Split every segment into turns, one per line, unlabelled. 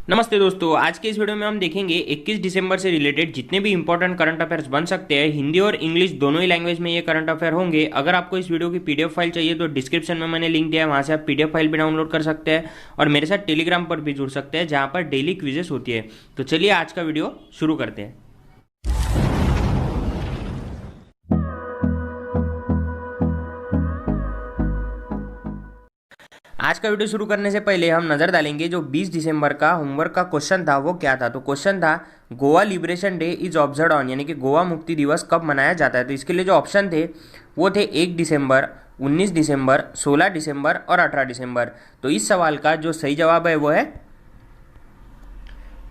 नमस्ते दोस्तों, आज के इस वीडियो में हम देखेंगे 21 दिसंबर से रिलेटेड जितने भी इंपॉर्टेंट करंट अफेयर्स बन सकते हैं। हिंदी और इंग्लिश दोनों ही लैंग्वेज में ये करंट अफेयर होंगे। अगर आपको इस वीडियो की पीडीएफ फाइल चाहिए तो डिस्क्रिप्शन में मैंने लिंक दिया है, वहां से आप पीडीएफ फाइल भी डाउनलोड कर सकते हैं और मेरे साथ टेलीग्राम पर भी जुड़ सकते हैं जहां पर डेली क्विजेस होती है। तो चलिए आज का वीडियो शुरू करते हैं। आज का वीडियो शुरू करने से पहले हम नजर डालेंगे जो 20 दिसंबर का होमवर्क का क्वेश्चन था वो क्या था। तो क्वेश्चन था Goa liberation day is observe on, यानी कि गोवा मुक्ति दिवस कब मनाया जाता है। तो इसके लिए जो ऑप्शन थे वो थे 1 दिसंबर, 19 दिसंबर, 16 दिसंबर और 18 दिसंबर। तो इस सवाल का जो सही जवाब है वो है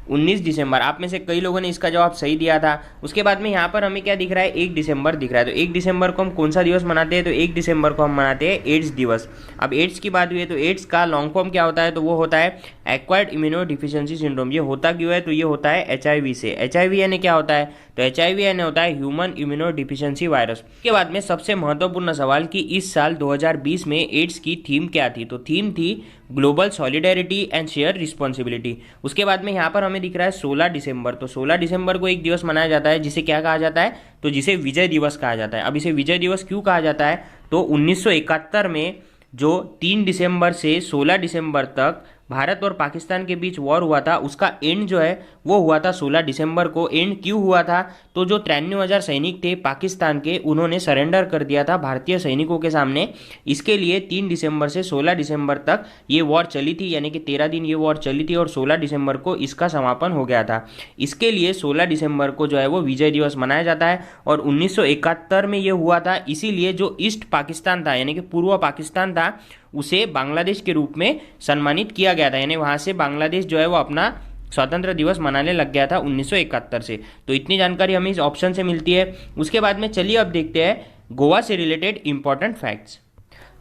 19 दिसंबर। आप में से कई लोगों ने इसका जवाब सही दिया था। उसके बाद में यहाँ पर हमें क्या दिख रहा है, 1 दिसंबर दिख रहा है। तो 1 दिसंबर को हम कौन सा दिवस मनाते हैं, तो 1 दिसंबर को हम मनाते हैं एड्स दिवस। अब एड्स की बात हुई है तो एड्स का लॉन्ग फॉर्म क्या होता है, तो वो होता है एक्वायर्ड इम्यूनो डिफिशियंसी सिंड्रोम। ये होता क्यों है, तो ये होता है HIV से। HIV यानी क्या होता है, तो HIV यानी होता है ह्यूमन इम्यूनो डिफिशियंसी वायरस। के बाद में सबसे महत्वपूर्ण सवाल कि इस साल 2020 में एड्स की थीम क्या थी, तो थीम थी global solidarity and share responsibility. उसके बाद में यहाँ पर हमें दिख रहा है 16 दिसंबर। तो 16 दिसंबर को एक दिवस मनाया जाता है जिसे क्या कहा जाता है, तो जिसे विजय दिवस कहा जाता है। अब इसे विजय दिवस क्यों कहा जाता है, तो 1971 में जो 3 दिसंबर से 16 दिसंबर तक भारत और पाकिस्तान के बीच वॉर हुआ था, उसका एंड जो है वो हुआ था 16 दिसंबर को। एंड क्यों हुआ था, तो जो 93,000 सैनिक थे पाकिस्तान के, उन्होंने सरेंडर कर दिया था भारतीय सैनिकों के सामने। इसके लिए 3 दिसंबर से 16 दिसंबर तक ये वॉर चली थी, यानी कि 13 दिन ये वॉर चली थी और 16 दिसंबर को इसका समापन हो गया था। इसके लिए 16 दिसंबर को जो है वो विजय दिवस मनाया जाता है। और 1971 में ये हुआ था, इसीलिए जो ईस्ट पाकिस्तान था यानी कि पूर्व पाकिस्तान था, उसे बांग्लादेश के रूप में सम्मानित किया गया था। यानी वहां से बांग्लादेश जो है वो अपना स्वतंत्र दिवस मनाने लग गया था 1971 से। तो इतनी जानकारी हमें इस ऑप्शन से मिलती है। उसके बाद में चलिए अब देखते हैं गोवा से रिलेटेड इंपॉर्टेंट फैक्ट्स।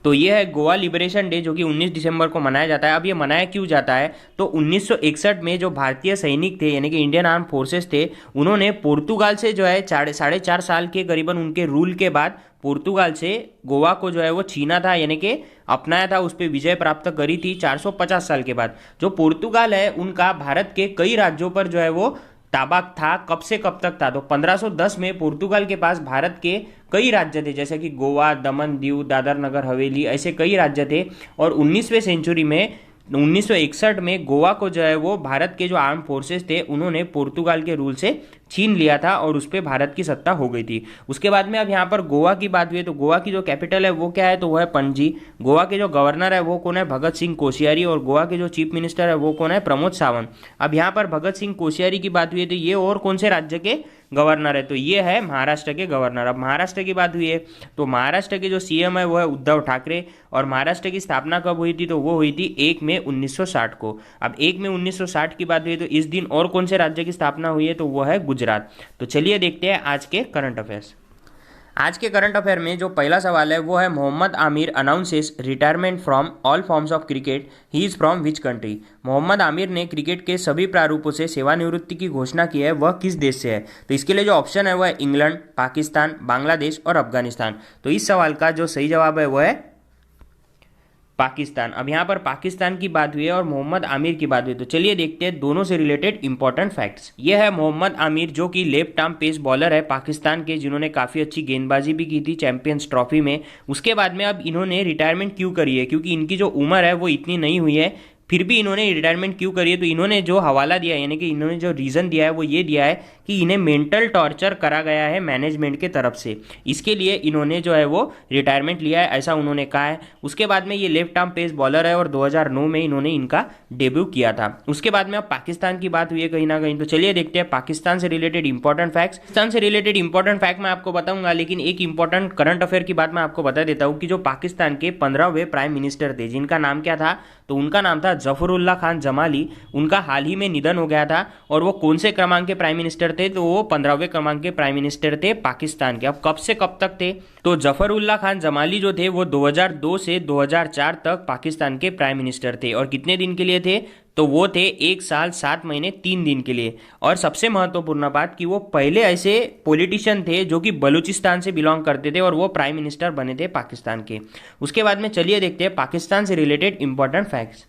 तो ये है गोवा लिबरेशन डे जो कि 19 दिसंबर को मनाया जाता है। अब ये मनाया क्यों जाता है, तो 1961 में जो भारतीय सैनिक थे यानी कि इंडियन आर्म फोर्सेस थे, उन्होंने पोर्तुगाल से जो है 4.5 साल के करीबन उनके रूल के बाद पोर्तुगाल से गोवा को जो है वो छीना था, यानी कि अपनाया था, उस पर विजय प्राप्त करी थी 450 साल के बाद। जो पोर्तुगाल है उनका भारत के कई राज्यों पर जो है वो ताबा था। कब से कब तक था, तो 1510 में पोर्तुगाल के पास भारत के कई राज्य थे, जैसे कि गोवा, दमन, दीव, दादर नगर हवेली, ऐसे कई राज्य थे। और 19वीं सेंचुरी में 1961 में गोवा को जो है वो भारत के जो आर्म फोर्सेस थे उन्होंने पोर्तुगाल के रूल से छीन लिया था और उस पर भारत की सत्ता हो गई थी। उसके बाद में अब यहाँ पर गोवा की बात हुई तो गोवा की जो कैपिटल है वो क्या है, तो वो है पणजी। गोवा के जो गवर्नर है वो कौन है, भगत सिंह कोश्यारी। और गोवा के जो चीफ मिनिस्टर है वो कौन है, प्रमोद सावंत। अब यहाँ पर भगत सिंह कोश्यारी की बात हुई है तो ये और कौन से राज्य के गवर्नर है, तो ये है महाराष्ट्र के गवर्नर। अब महाराष्ट्र की बात हुई है तो महाराष्ट्र के जो सीएम है वो है उद्धव ठाकरे। और महाराष्ट्र की स्थापना कब हुई थी, तो वो हुई थी 1 मई 1960 को। अब 1 मई 1960 की बात हुई है तो इस दिन और कौन से राज्य की स्थापना हुई है, तो वो है गुजरात। तो चलिए देखते हैं आज के करंट अफेयर्स। आज के करंट अफेयर में जो पहला सवाल है वो है Mohammad Amir announces retirement from all forms of cricket, he is from which country. Mohammad Amir ने क्रिकेट के सभी प्रारूपों से सेवानिवृत्ति की घोषणा की है, वह किस देश से है। तो इसके लिए जो ऑप्शन है वह है इंग्लैंड, पाकिस्तान, बांग्लादेश और अफगानिस्तान। तो इस सवाल का जो सही जवाब है वह है पाकिस्तान। अब यहाँ पर पाकिस्तान की बात हुई है और मोहम्मद आमिर की बात हुई, तो चलिए देखते हैं दोनों से रिलेटेड इंपॉर्टेंट फैक्ट्स। ये है मोहम्मद आमिर जो कि लेफ्ट आर्म पेस बॉलर है पाकिस्तान के, जिन्होंने काफ़ी अच्छी गेंदबाजी भी की थी चैंपियंस ट्रॉफी में। उसके बाद में अब इन्होंने रिटायरमेंट क्यों करी है, क्योंकि इनकी जो उम्र है वो इतनी नहीं हुई है, फिर भी इन्होंने रिटायरमेंट क्यों करी है। तो इन्होंने जो हवाला दिया है यानी कि इन्होंने जो रीज़न दिया है वो ये दिया है कि इन्हें मेंटल टॉर्चर करा गया है मैनेजमेंट के तरफ से, इसके लिए इन्होंने जो है वो रिटायरमेंट लिया है, ऐसा उन्होंने कहा है। उसके बाद में ये लेफ्ट आर्म पेस बॉलर है और 2009 में इन्होंने इनका डेब्यू किया था। उसके बाद में अब पाकिस्तान की बात हुई है कहीं ना कहीं, तो चलिए देखते हैं पाकिस्तान से रिलेटेड इंपॉर्टेंट फैक्ट्स। पाकिस्तान से रिलेटेड इंपॉर्टेंट फैक्ट मैं आपको बताऊंगा, लेकिन एक इंपॉर्टेंट करंट अफेयर की बात मैं आपको बता देता हूँ कि जो पाकिस्तान के 15वें प्राइम मिनिस्टर थे जिनका नाम क्या था, तो उनका नाम था जफरुल्लाह खान जमाली। उनका हाल ही में निधन हो गया था। और वो कौन से क्रमांक के प्राइम मिनिस्टर थे, तो वो 15वें क्रमांक के प्राइम मिनिस्टर थे पाकिस्तान के। अब कब से कब तक थे, तो जफरुल्लाह खान जमाली जो थे वो 2002 से 2004 तक पाकिस्तान के प्राइम मिनिस्टर थे। और कितने दिन के लिए थे, तो वो थे 1 साल 7 महीने 3 दिन के लिए। और सबसे महत्वपूर्ण बात कि वो पहले ऐसे पॉलिटिशियन थे जो कि बलूचिस्तान से बिलोंग करते थे और वो प्राइम मिनिस्टर बने थे पाकिस्तान के। उसके बाद में चलिए देखते हैं पाकिस्तान से रिलेटेड इंपॉर्टेंट फैक्ट्स।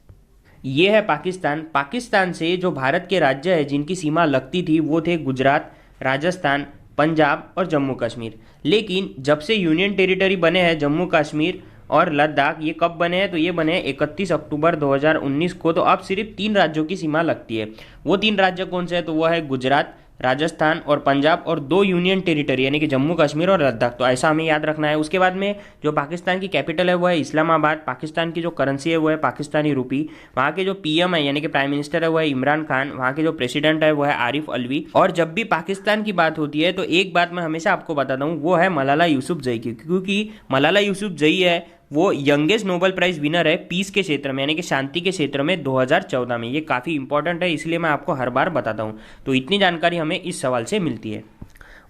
ये है पाकिस्तान। पाकिस्तान से जो भारत के राज्य है जिनकी सीमा लगती थी वो थे गुजरात, राजस्थान, पंजाब और जम्मू कश्मीर। लेकिन जब से यूनियन टेरिटरी बने हैं जम्मू कश्मीर और लद्दाख, ये कब बने हैं? तो ये बने 31 अक्टूबर 2019 को। तो अब सिर्फ 3 राज्यों की सीमा लगती है। वो 3 राज्य कौन से हैं? तो वो है गुजरात, राजस्थान और पंजाब, और 2 यूनियन टेरिटरी यानी कि जम्मू कश्मीर और लद्दाख। तो ऐसा हमें याद रखना है। उसके बाद में जो पाकिस्तान की कैपिटल है वो है इस्लामाबाद। पाकिस्तान की जो करेंसी है वो है पाकिस्तानी रुपी। वहाँ के जो पीएम है यानी कि प्राइम मिनिस्टर है वो है इमरान खान। वहाँ के जो प्रेसिडेंट है वो है आरिफ अलवी। और जब भी पाकिस्तान की बात होती है तो एक बात मैं हमेशा आपको बताता हूँ, वो है मलाला यूसुफजई की, क्योंकि मलाला यूसुफजई है वो यंगेस्ट नोबेल प्राइज विनर है पीस के क्षेत्र में यानी कि शांति के क्षेत्र में 2014 में। ये काफ़ी इंपॉर्टेंट है, इसलिए मैं आपको हर बार बताता हूँ। तो इतनी जानकारी हमें इस सवाल से मिलती है।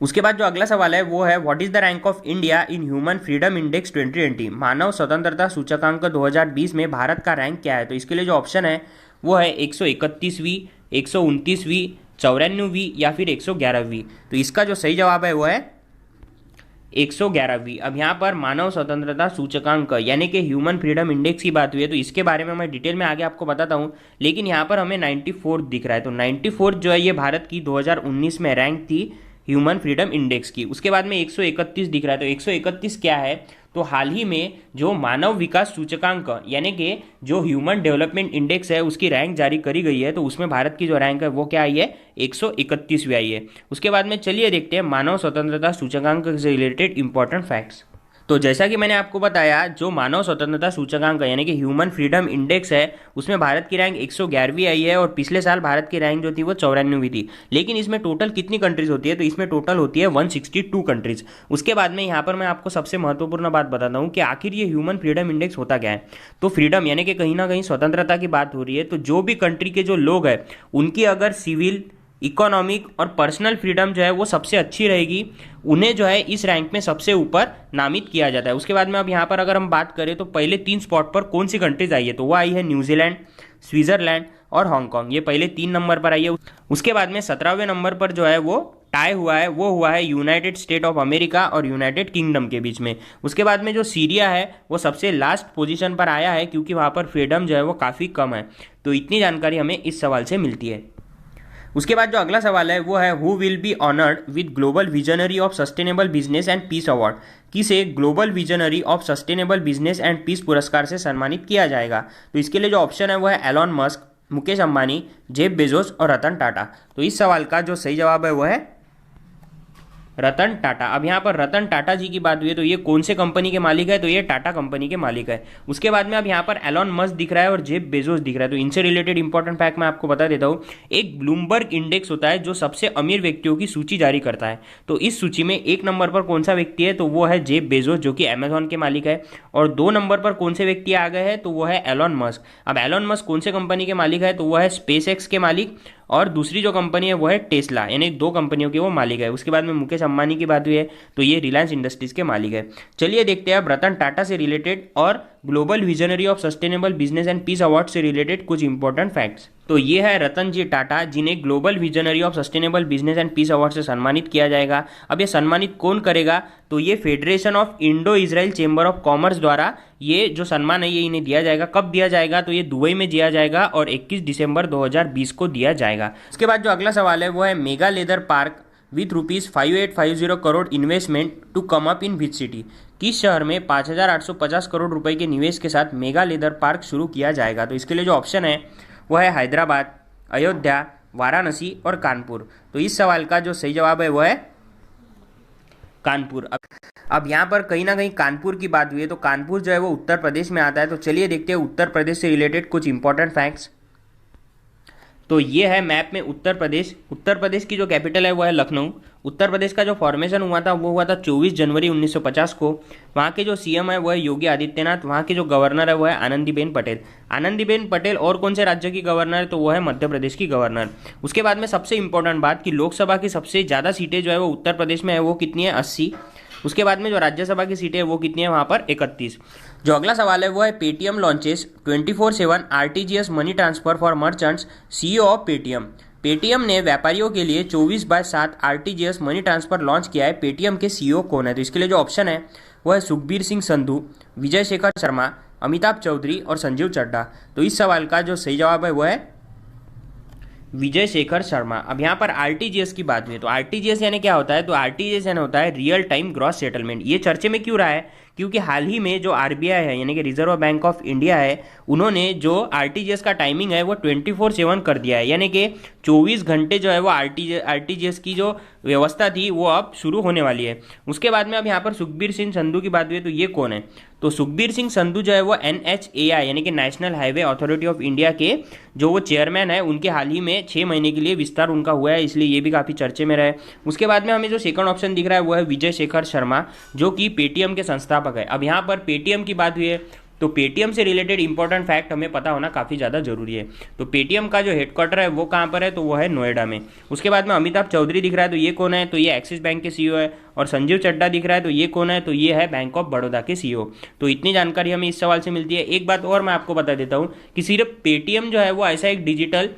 उसके बाद जो अगला सवाल है वो है what is the rank of India in human freedom index 2020। मानव स्वतंत्रता सूचकांक 2020 में भारत का रैंक क्या है? तो इसके लिए जो ऑप्शन है वो है 131वीं, 129वीं, 94वीं या फिर 111वीं। तो इसका जो सही जवाब है वो है 111वीं। अब यहाँ पर मानव स्वतंत्रता सूचकांक यानी कि ह्यूमन फ्रीडम इंडेक्स की बात हुई है, तो इसके बारे में मैं डिटेल में आगे आपको बताता हूँ। लेकिन यहाँ पर हमें 94 दिख रहा है। तो 94 जो है ये भारत की 2019 में रैंक थी ह्यूमन फ्रीडम इंडेक्स की। उसके बाद में 131 दिख रहा है। तो 131 क्या है? तो हाल ही में जो मानव विकास सूचकांक यानी कि जो ह्यूमन डेवलपमेंट इंडेक्स है उसकी रैंक जारी करी गई है। तो उसमें भारत की जो रैंक है वो क्या आई है? 131वीं आई है। उसके बाद में चलिए देखते हैं मानव स्वतंत्रता सूचकांक से रिलेटेड इंपॉर्टेंट फैक्ट्स। तो जैसा कि मैंने आपको बताया, जो मानव स्वतंत्रता सूचकांक यानी कि ह्यूमन फ्रीडम इंडेक्स है उसमें भारत की रैंक 111वीं आई है और पिछले साल भारत की रैंक जो थी वो 94वीं थी। लेकिन इसमें टोटल कितनी कंट्रीज होती है? तो इसमें टोटल होती है 162 कंट्रीज। उसके बाद में यहाँ पर मैं आपको सबसे महत्वपूर्ण बात बताता हूँ कि आखिर ये ह्यूमन फ्रीडम इंडेक्स होता क्या है। तो फ्रीडम यानी कि कहीं ना कहीं स्वतंत्रता की बात हो रही है। तो जो भी कंट्री के जो लोग हैं उनकी अगर सिविल, इकोनॉमिक और पर्सनल फ्रीडम जो है वो सबसे अच्छी रहेगी, उन्हें जो है इस रैंक में सबसे ऊपर नामित किया जाता है। उसके बाद में अब यहाँ पर अगर हम बात करें तो पहले 3 स्पॉट पर कौन सी कंट्रीज आई है? तो वो आई है न्यूजीलैंड, स्विट्जरलैंड और हांगकांग। ये पहले 3 नंबर पर आई है। उसके बाद में 17वें नंबर पर जो है वो टाई हुआ है, वो हुआ है यूनाइटेड स्टेट ऑफ अमेरिका और यूनाइटेड किंगडम के बीच में। उसके बाद में जो सीरिया है वो सबसे लास्ट पोजीशन पर आया है क्योंकि वहाँ पर फ्रीडम जो है वो काफ़ी कम है। तो इतनी जानकारी हमें इस सवाल से मिलती है। उसके बाद जो अगला सवाल है वो है who will be honoured with global visionary of sustainable business and peace award. किसे global visionary of sustainable business and peace पुरस्कार से सम्मानित किया जाएगा? तो इसके लिए जो ऑप्शन है वो है Elon Musk, Mukesh Ambani, Jeff Bezos और रतन टाटा। तो इस सवाल का जो सही जवाब है वो है रतन टाटा। अब यहाँ पर रतन टाटा जी की बात हुई है तो ये कौन से कंपनी के मालिक है? तो ये टाटा कंपनी के मालिक है। उसके बाद में अब यहाँ पर एलॉन मस्क दिख रहा है और जेफ बेजोस दिख रहा है। तो इनसे रिलेटेड इंपॉर्टेंट फैक्ट मैं आपको बता देता हूँ। एक ब्लूमबर्ग इंडेक्स होता है जो सबसे अमीर व्यक्तियों की सूची जारी करता है। तो इस सूची में 1 नंबर पर कौन सा व्यक्ति है? तो वो है जेफ बेजोस जो कि अमेजॉन के मालिक है। और 2 नंबर पर कौन से व्यक्ति आ गए हैं? तो वो है एलॉन मस्क। अब एलॉन मस्क कौन से कंपनी के मालिक है? तो वो है स्पेस एक्स के मालिक, और दूसरी जो कंपनी है वो है टेस्ला, यानी 2 कंपनियों के वो मालिक है। उसके बाद में मुकेश अंबानी की बात हुई है तो ये रिलायंस इंडस्ट्रीज के मालिक है। चलिए देखते हैं अब रतन टाटा से रिलेटेड और global visionary of sustainable business and peace award से रिलेटेड कुछ इंपॉर्टेंट फैक्ट्स। तो ये है रतन जी टाटा जिन्हें global visionary of sustainable business and peace award से सम्मानित किया जाएगा। अब ये सम्मानित कौन करेगा? तो ये federation of Indo Israel chamber of commerce द्वारा ये जो सम्मान है ये इन्हें दिया जाएगा। कब दिया जाएगा? तो ये दुबई में दिया जाएगा और 21 दिसंबर 2020 को दिया जाएगा। उसके बाद जो अगला सवाल है वो है mega leather park with ₹5850 crore investment to come up in which city. किस शहर में 5850 करोड़ रुपए के निवेश के साथ मेगा लेदर पार्क शुरू किया जाएगा? तो इसके लिए जो ऑप्शन है वो है हैदराबाद, अयोध्या, वाराणसी और कानपुर। तो इस सवाल का जो सही जवाब है वो है कानपुर। अब यहाँ पर कहीं ना कहीं कानपुर की बात हुई है तो कानपुर जो है वो उत्तर प्रदेश में आता है। तो चलिए देखते हैं उत्तर प्रदेश से रिलेटेड कुछ इंपॉर्टेंट फैक्ट्स। तो ये है मैप में उत्तर प्रदेश। उत्तर प्रदेश की जो कैपिटल है वो है लखनऊ। उत्तर प्रदेश का जो फॉर्मेशन हुआ था वो हुआ था 24 जनवरी 1950 को। वहाँ के जो सीएम है वो है योगी आदित्यनाथ। वहाँ के जो गवर्नर है वो है आनंदीबेन पटेल। आनंदीबेन पटेल और कौन से राज्य की गवर्नर है? तो वो है मध्य प्रदेश की गवर्नर। उसके बाद में सबसे इंपॉर्टेंट बात कि लोकसभा की सबसे ज़्यादा सीटें जो है वो उत्तर प्रदेश में है, वो कितनी है? 80। उसके बाद में जो राज्यसभा की सीटें है वो कितनी है? वहाँ पर 31। जो अगला सवाल है वो है Paytm launches 24/7 RTGS money transfer for merchants, CEO of Paytm. Paytm ने व्यापारियों के लिए 24/7 आरटीजीएस मनी ट्रांसफर लॉन्च किया है। पेटीएम के सीईओ कौन है? तो इसके लिए जो ऑप्शन है वो है सुखबीर सिंह संधू, विजय शेखर शर्मा, अमिताभ चौधरी और संजीव चड्ढा। तो इस सवाल का जो सही जवाब है वो है विजय शेखर शर्मा। अब यहाँ पर आरटीजीएस की बात हुई है, तो आरटीजीएस यानी क्या होता है, तो आरटीजीएस यानी होता है रियल टाइम ग्रॉस सेटलमेंट। ये चर्चे में क्यों रहा है, क्योंकि हाल ही में जो आरबीआई है यानी कि रिजर्व बैंक ऑफ इंडिया है, उन्होंने जो आरटीजीएस का टाइमिंग है वो 24/7 कर दिया है, यानी कि 24 घंटे जो है वो आरटीजीएस की जो व्यवस्था थी वो अब शुरू होने वाली है। उसके बाद में अब यहाँ पर सुखबीर सिंह संधू की बात हुई, तो ये कौन है, तो सुखबीर सिंह संधू जो है वो NHAI यानी कि national highway authority of India के जो वो चेयरमैन है, उनके हाल ही में 6 महीने के लिए विस्तार उनका हुआ है, इसलिए ये भी काफ़ी चर्चे में रहे। उसके बाद में हमें जो सेकंड ऑप्शन दिख रहा है वो है विजय शेखर शर्मा, जो कि पेटीएम के संस्थापक है। अब यहाँ पर पेटीएम की बात हुई है, तो पेटीएम से रिलेटेड इंपॉर्टेंट फैक्ट हमें पता होना काफ़ी ज़्यादा जरूरी है। तो पेटीएम का जो हेडक्वार्टर है वो कहाँ पर है, तो वो है नोएडा में। उसके बाद में अमिताभ चौधरी दिख रहा है, तो ये कौन है, तो ये एक्सिस बैंक के सीईओ है। और संजीव चड्ढा दिख रहा है, तो ये कौन है, तो ये है बैंक ऑफ बड़ौदा के सीईओ। तो इतनी जानकारी हमें इस सवाल से मिलती है। एक बात और मैं आपको बता देता हूँ कि सिर्फ पेटीएम जो है वो ऐसा एक डिजिटल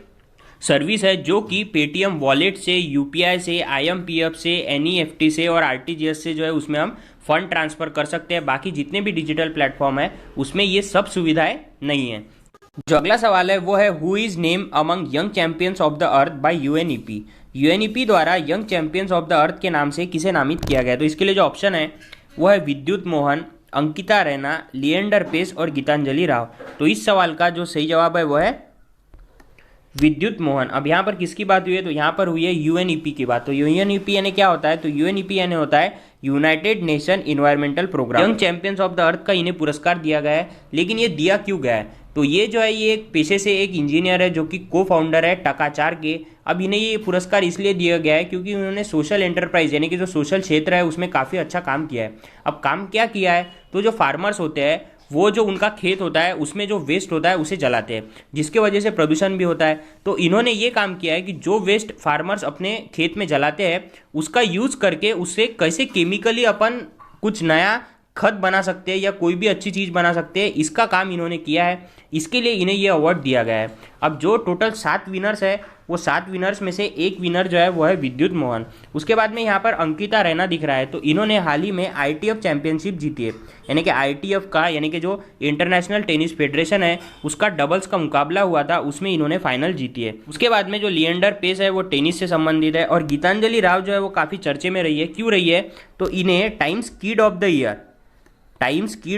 सर्विस है जो कि पेटीएम वॉलेट से, यूपीआई से, आईएमपीएफ से, एनईएफटी से और आरटीजीएस से जो है उसमें हम फंड ट्रांसफर कर सकते हैं। बाकी जितने भी डिजिटल प्लेटफॉर्म है उसमें ये सब सुविधाएं नहीं है। जो अगला सवाल है वो है who is name among young champions of the earth by UNEP. UNEP द्वारा young champions of the earth के नाम से किसे नामित किया गया है, तो इसके लिए जो ऑप्शन है वो है विद्युत मोहन, अंकिता रैना, लिएंडर पेस और गीतांजलि राव। तो इस सवाल का जो सही जवाब है वो है विद्युत मोहन। अब यहाँ पर किसकी बात हुई है, तो यहाँ पर हुई है यूएनईपी की बात। तो यूएनईपी यानी क्या होता है, तो यूएनईपी यानी होता है United Nation Environmental programme. Young champions of the Earth का इन्हें पुरस्कार दिया गया है, लेकिन ये दिया क्यों गया है, तो ये जो है ये एक पेशे से एक इंजीनियर है जो कि को फाउंडर है टकाचार के। अब इन्हें ये पुरस्कार इसलिए दिया गया है क्योंकि उन्होंने सोशल एंटरप्राइज यानी कि जो सोशल क्षेत्र है उसमें काफ़ी अच्छा काम किया है। अब काम क्या किया है, तो जो फार्मर्स होते हैं वो जो उनका खेत होता है उसमें जो वेस्ट होता है उसे जलाते हैं, जिसके वजह से प्रदूषण भी होता है। तो इन्होंने ये काम किया है कि जो वेस्ट फार्मर्स अपने खेत में जलाते हैं उसका यूज करके उससे कैसे केमिकली अपन कुछ नया खत बना सकते हैं या कोई भी अच्छी चीज़ बना सकते हैं, इसका काम इन्होंने किया है। इसके लिए इन्हें ये अवार्ड दिया गया है। अब जो टोटल 7 विनर्स है वो 7 विनर्स में से एक विनर जो है वो है विद्युत मोहन। उसके बाद में यहाँ पर अंकिता रैना दिख रहा है, तो इन्होंने हाल ही में आईटीएफ चैंपियनशिप जीती है, यानी कि आईटीएफ का यानी कि जो इंटरनेशनल टेनिस फेडरेशन है उसका डबल्स का मुकाबला हुआ था, उसमें इन्होंने फाइनल जीती है। उसके बाद में जो लिएंडर पेस है वो टेनिस से संबंधित है। और गीतांजलि राव जो है वो काफ़ी चर्चे में रही है, क्यों रही है, तो इन्हें times kid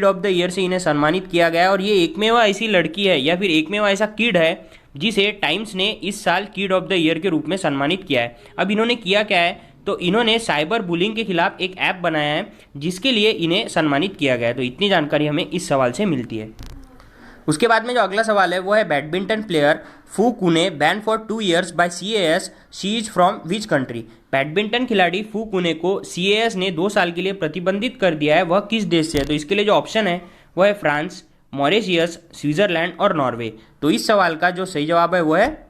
of the year से इन्हें सम्मानित किया गया है। और ये एकमेवा ऐसी लड़की है या फिर एकमेवा ऐसा किड है जिसे टाइम्स ने इस साल किड ऑफ द ईयर के रूप में सम्मानित किया है। अब इन्होंने किया क्या है, तो इन्होंने साइबर बुलिंग के खिलाफ एक ऐप बनाया है जिसके लिए इन्हें सम्मानित किया गया है। तो इतनी जानकारी हमें इस सवाल से मिलती है। उसके बाद में जो अगला सवाल है वो है badminton player Fu Kune ban for 2 years by CAS, she is from which country. Badminton खिलाड़ी फू कुने को CAS ने 2 साल के लिए प्रतिबंधित कर दिया है, वह किस देश से है, तो इसके लिए जो ऑप्शन है वो है फ्रांस, मॉरिशियस, स्विट्जरलैंड और नॉर्वे। तो इस सवाल का जो सही जवाब है वो है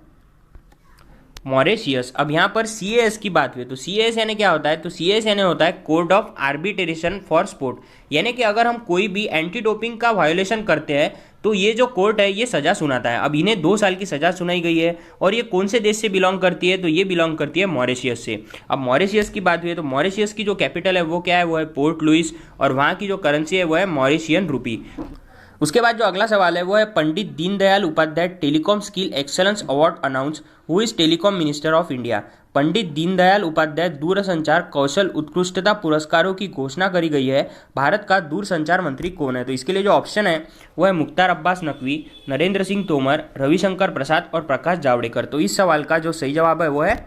मॉरिशियस। अब यहाँ पर CAS की बात हुई, तो CAS यानी क्या होता है, तो CAS यानी होता है code of arbitration for sport, यानी कि अगर हम कोई भी एंटी डोपिंग का वायोलेशन करते हैं तो ये जो कोर्ट है ये सजा सुनाता है। अब इन्हें 2 साल की सजा सुनाई गई है और ये कौन से देश से बिलोंग करती है, तो ये बिलोंग करती है मॉरिशियस से। अब मॉरिशियस की बात हुई है, तो मॉरिशियस की जो कैपिटल है वो क्या है, वो है पोर्ट लुइस, और वहाँ की जो करेंसी है वो है मॉरिशियन रूपी। उसके बाद जो अगला सवाल है वो है Pandit Deendayal Upadhyay telecom skill excellence award announce who is telecom minister of India. Pandit Deendayal Upadhyay दूरसंचार कौशल उत्कृष्टता पुरस्कारों की घोषणा करी गई है, भारत का दूरसंचार मंत्री कौन है, तो इसके लिए जो ऑप्शन है वो है मुख्तार अब्बास नकवी, नरेंद्र सिंह तोमर, रविशंकर प्रसाद और प्रकाश जावड़ेकर। तो इस सवाल का जो सही जवाब है वो है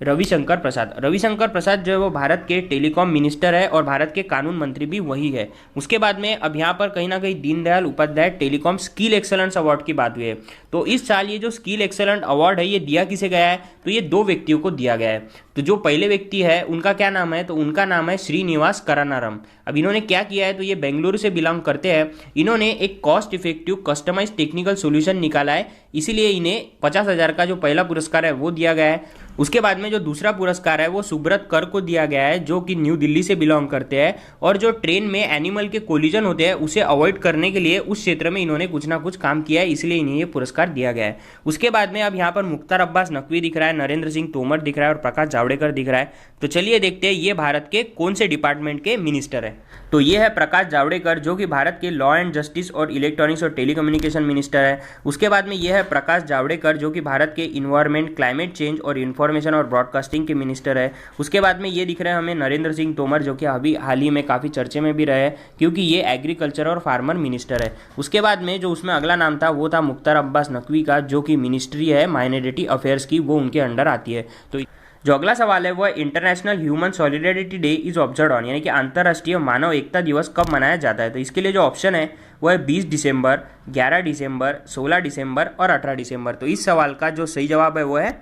रविशंकर प्रसाद। रविशंकर प्रसाद जो है वो भारत के टेलीकॉम मिनिस्टर है और भारत के कानून मंत्री भी वही है। उसके बाद में अब यहाँ पर कहीं ना कहीं Deendayal Upadhyay telecom skill excellence award की बात हुई है। तो इस साल ये जो स्किल एक्सेलेंट अवार्ड है ये दिया किसे गया है, तो ये 2 व्यक्तियों को दिया गया है। तो जो पहले व्यक्ति है उनका क्या नाम है, तो उनका नाम है श्रीनिवास करनारम। अब इन्होंने क्या किया है, तो ये बेंगलुरु से बिलोंग करते हैं। इन्होंने एक cost effective customise technical solution निकाला है इसीलिए इन्हें 50,000 का जो पहला पुरस्कार है वो दिया गया है। उसके बाद में जो दूसरा पुरस्कार है वो सुब्रत कर को दिया गया है, जो कि न्यू दिल्ली से बिलोंग करते हैं और जो ट्रेन में एनिमल के कोलिजन होते हैं उसे अवॉइड करने के लिए उस क्षेत्र में इन्होंने कुछ ना कुछ काम किया है, इसलिए इन्हें ये पुरस्कार दिया गया है। उसके बाद में अब यहाँ पर मुख्तार अब्बास नकवी दिख रहा है, नरेंद्र सिंह तोमर दिख रहा है और प्रकाश जावड़ेकर दिख रहा है। तो चलिए देखते हैं ये भारत के कौन से डिपार्टमेंट के मिनिस्टर है। तो ये है प्रकाश जावड़ेकर, जो कि भारत के लॉ एंड जस्टिस और इलेक्ट्रॉनिक्स और टेलीकम्युनिकेशन मिनिस्टर है। उसके बाद में ये है प्रकाश जावड़ेकर, जो कि भारत के इन्वायरमेंट, क्लाइमेट चेंज और इन्फॉर्मेशन और ब्रॉडकास्टिंग के मिनिस्टर है। उसके बाद में ये दिख रहे हैं हमें नरेंद्र सिंह तोमर, जो कि अभी हाल ही में काफ़ी चर्चे में भी रहे हैं क्योंकि ये एग्रीकल्चर और फार्मर मिनिस्टर है। उसके बाद में जो उसमें अगला नाम था वो था मुख्तार अब्बास नकवी का, जो कि मिनिस्ट्री है माइनॉरिटी अफेयर्स की, वो उनके अंडर आती है। तो जो अगला सवाल है वो है international human solidarity day is observe on, यानी कि अंतर्राष्ट्रीय मानव एकता दिवस कब मनाया जाता है। तो इसके लिए जो ऑप्शन है वो है 20 दिसंबर, 11 दिसंबर, 16 दिसंबर और 18 दिसंबर। तो इस सवाल का जो सही जवाब है वो है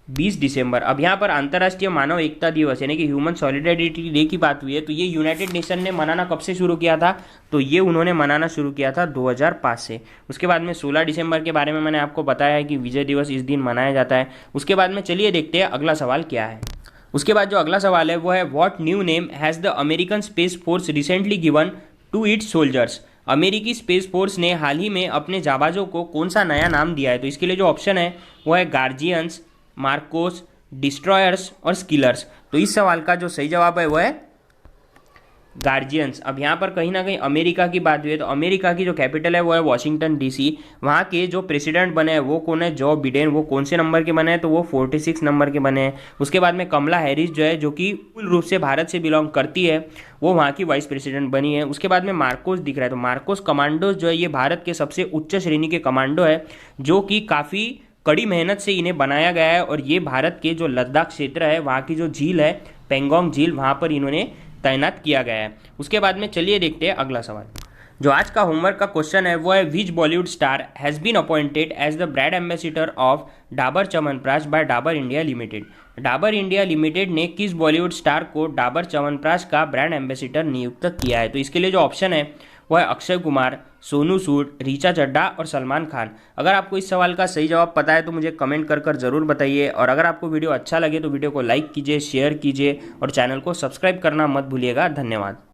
20 दिसंबर। अब यहाँ पर अंतर्राष्ट्रीय मानव एकता दिवस यानी कि ह्यूमन सॉलिडेरिटी डे की बात हुई है, तो ये यूनाइटेड नेशन ने मनाना कब से शुरू किया था, तो ये उन्होंने मनाना शुरू किया था 2005 से। उसके बाद में 16 दिसंबर के बारे में मैंने आपको बताया है कि विजय दिवस इस दिन मनाया जाता है। उसके बाद में चलिए देखते हैं अगला सवाल क्या है। उसके बाद जो अगला सवाल है वो है what new name has the American Space Force recently given to its soldiers. अमेरिकी स्पेस फोर्स ने हाल ही में अपने जाबाजों को कौन सा नया नाम दिया है। तो इसके लिए जो ऑप्शन है वो है गार्जियंस, मार्कोस, डिस्ट्रॉयर्स और स्किलर्स। तो इस सवाल का जो सही जवाब है वो है गार्जियंस। अब यहाँ पर कहीं ना कहीं अमेरिका की बात हुई है, तो अमेरिका की जो कैपिटल है वो है वॉशिंगटन डीसी। वहाँ के जो प्रेसिडेंट बने हैं वो कौन है, जो बिडेन, वो कौन से नंबर के बने हैं, तो वो 46 नंबर के बने हैं। उसके बाद में कमला हैरिस जो है, जो कि मूल रूप से भारत से बिलोंग करती है, वो वहाँ की वाइस प्रेसिडेंट बनी है। उसके बाद में मार्कोस दिख रहा है, तो मार्कोस कमांडोज जो है ये भारत के सबसे उच्च श्रेणी के कमांडो है, जो कि काफ़ी कड़ी मेहनत से इन्हें बनाया गया है और ये भारत के जो लद्दाख क्षेत्र है, वहाँ की जो झील है पेंगोंग झील, वहाँ पर इन्होंने तैनात किया गया है। उसके बाद में चलिए देखते हैं अगला सवाल। जो आज का होमवर्क का क्वेश्चन है वो है which Bollywood star has been appointed as the brand ambassador of Dabur Chyawanprash by Dabur India limited. Dabur India limited ने किस बॉलीवुड स्टार को डाबर च्यवनप्राश का ब्रांड एम्बेसडर नियुक्त किया है। तो इसके लिए जो ऑप्शन है वो है अक्षय कुमार, सोनू सूद, ऋचा चड्ढा और सलमान खान। अगर आपको इस सवाल का सही जवाब पता है तो मुझे कमेंट कर ज़रूर बताइए, और अगर आपको वीडियो अच्छा लगे तो वीडियो को लाइक कीजिए, शेयर कीजिए और चैनल को सब्सक्राइब करना मत भूलिएगा। धन्यवाद।